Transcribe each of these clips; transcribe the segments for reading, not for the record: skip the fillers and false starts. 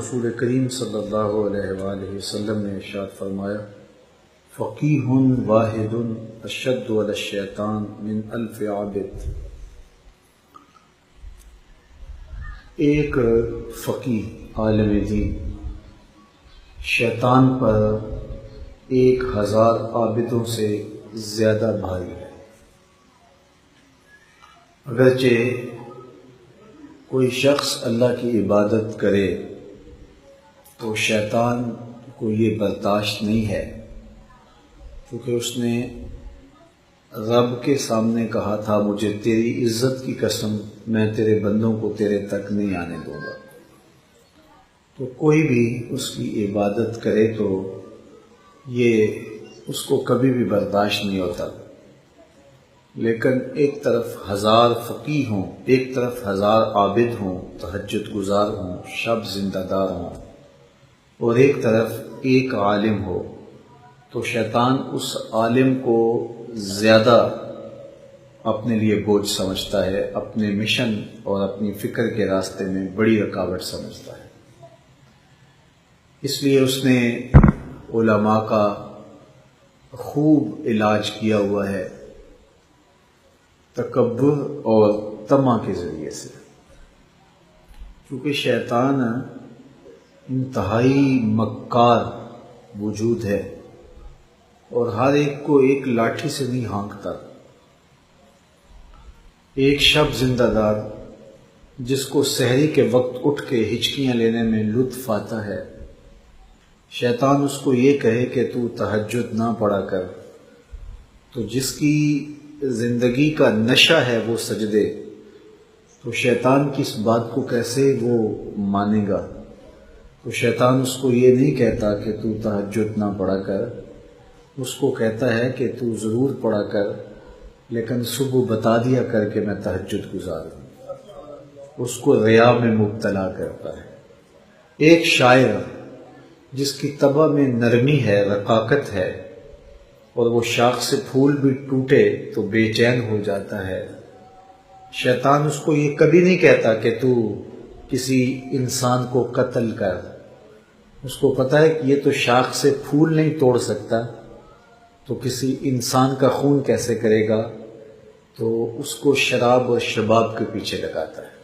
رسول کریم صلی اللہ علیہ وآلہ وسلم نے ارشاد فرمایا، فقیہ واحد اشد علی الشیطان من الف عابد۔ ایک فقیہ عالم دین شیطان پر 1000 عابدوں سے زیادہ بھاری ہے۔ اگرچہ کوئی شخص اللہ کی عبادت کرے تو شیطان کو یہ برداشت نہیں ہے، کیونکہ اس نے رب کے سامنے کہا تھا، مجھے تیری عزت کی قسم میں تیرے بندوں کو تیرے تک نہیں آنے دوں گا۔ تو کوئی بھی اس کی عبادت کرے تو یہ اس کو کبھی بھی برداشت نہیں ہوتا، لیکن ایک طرف 1000 فقیہ ہوں، ایک طرف 1000 عابد ہوں، تہجد گزار ہوں، شب زندہ دار ہوں، اور ایک طرف ایک عالم ہو، تو شیطان اس عالم کو زیادہ اپنے لیے بوجھ سمجھتا ہے، اپنے مشن اور اپنی فکر کے راستے میں بڑی رکاوٹ سمجھتا ہے۔ اس لیے اس نے علماء کا خوب علاج کیا ہوا ہے تکبر اور طمع کے ذریعے سے، کیونکہ شیطان انتہائی مکار وجود ہے اور ہر ایک کو ایک لاٹھی سے نہیں ہانکتا۔ ایک شب زندہ دار جس کو سحری کے وقت اٹھ کے ہچکیاں لینے میں لطف آتا ہے، شیطان اس کو یہ کہے کہ تو تہجد نہ پڑھا کر، تو جس کی زندگی کا نشہ ہے وہ سجدے، تو شیطان کی اس بات کو کیسے وہ مانے گا؟ تو شیطان اس کو یہ نہیں کہتا کہ تو تہجد نہ پڑھا کر، اس کو کہتا ہے کہ تو ضرور پڑھا کر، لیکن صبح بتا دیا کر کہ میں تہجد گزار ہوں۔ اس کو ریا میں مبتلا کرتا ہے۔ ایک شاعر جس کی طبع میں نرمی ہے، رقاقت ہے، اور وہ شاخ سے پھول بھی ٹوٹے تو بے چین ہو جاتا ہے، شیطان اس کو یہ کبھی نہیں کہتا کہ تو کسی انسان کو قتل کر۔ اس کو پتہ ہے کہ یہ تو شاخ سے پھول نہیں توڑ سکتا، تو کسی انسان کا خون کیسے کرے گا؟ تو اس کو شراب اور شباب کے پیچھے لگاتا ہے۔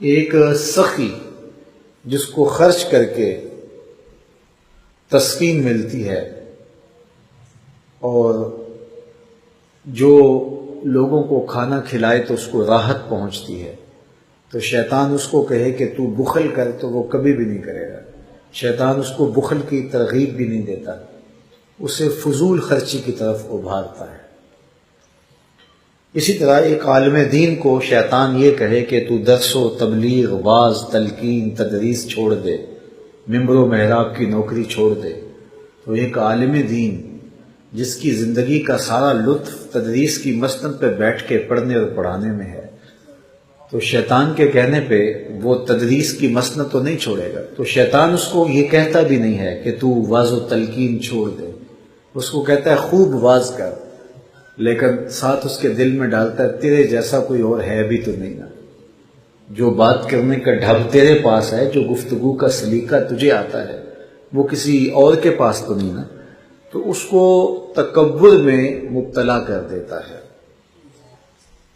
ایک سخی جس کو خرچ کر کے تسکین ملتی ہے اور جو لوگوں کو کھانا کھلائے تو اس کو راحت پہنچتی ہے، تو شیطان اس کو کہے کہ تو بخل کر، تو وہ کبھی بھی نہیں کرے گا۔ شیطان اس کو بخل کی ترغیب بھی نہیں دیتا، اسے فضول خرچی کی طرف ابھارتا ہے۔ اسی طرح ایک عالم دین کو شیطان یہ کہے کہ تو درس و تبلیغ، واعظ، تلقین، تدریس چھوڑ دے، ممبر و محراب کی نوکری چھوڑ دے، تو ایک عالم دین جس کی زندگی کا سارا لطف تدریس کی مسند پہ بیٹھ کے پڑھنے اور پڑھانے میں ہے، تو شیطان کے کہنے پہ وہ تدریس کی مسند تو نہیں چھوڑے گا۔ تو شیطان اس کو یہ کہتا بھی نہیں ہے کہ تو واعظ و تلقین چھوڑ دے، اس کو کہتا ہے خوب واعظ کر، لیکن ساتھ اس کے دل میں ڈالتا ہے تیرے جیسا کوئی اور ہے بھی تو نہیں نا، جو بات کرنے کا ڈھب تیرے پاس ہے، جو گفتگو کا سلیقہ تجھے آتا ہے، وہ کسی اور کے پاس تو نہیں نا۔ تو اس کو تکبر میں مبتلا کر دیتا ہے۔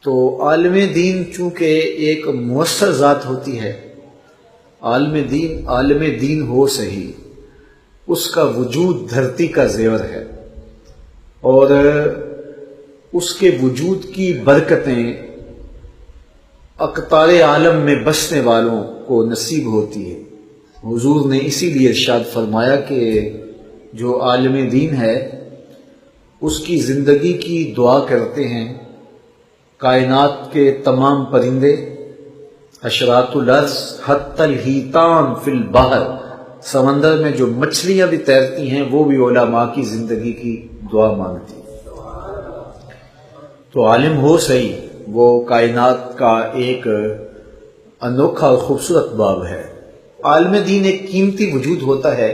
تو عالم دین چونکہ ایک مؤثر ذات ہوتی ہے، عالم دین ہو صحیح، اس کا وجود دھرتی کا زیور ہے، اور اس کے وجود کی برکتیں اقطار عالم میں بسنے والوں کو نصیب ہوتی ہے۔ حضور نے اسی لیے ارشاد فرمایا کہ جو عالم دین ہے اس کی زندگی کی دعا کرتے ہیں کائنات کے تمام پرندے، حشرات الارض، حتی الحیتان فی البحر، سمندر میں جو مچھلیاں بھی تیرتی ہیں وہ بھی علماء کی زندگی کی دعا مانگتی ہیں۔ تو عالم ہو صحیح، وہ کائنات کا ایک انوکھا اور خوبصورت باب ہے۔ عالم دین ایک قیمتی وجود ہوتا ہے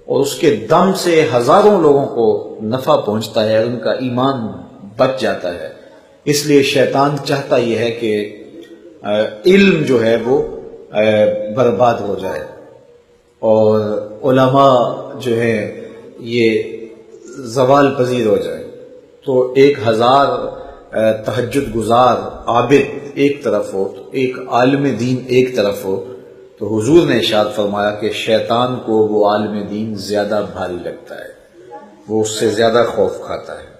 اور اس کے دم سے ہزاروں لوگوں کو نفع پہنچتا ہے اور ان کا ایمان بچ جاتا ہے۔ اس لیے شیطان چاہتا یہ ہے کہ علم جو ہے وہ برباد ہو جائے اور علماء جو ہیں یہ زوال پذیر ہو جائے، تو 1000 تہجد گزار عابد ایک طرف ہو تو ایک عالم دین ایک طرف ہو، تو حضور نے ارشاد فرمایا کہ شیطان کو وہ عالم دین زیادہ بھاری لگتا ہے، وہ اس سے زیادہ خوف کھاتا ہے۔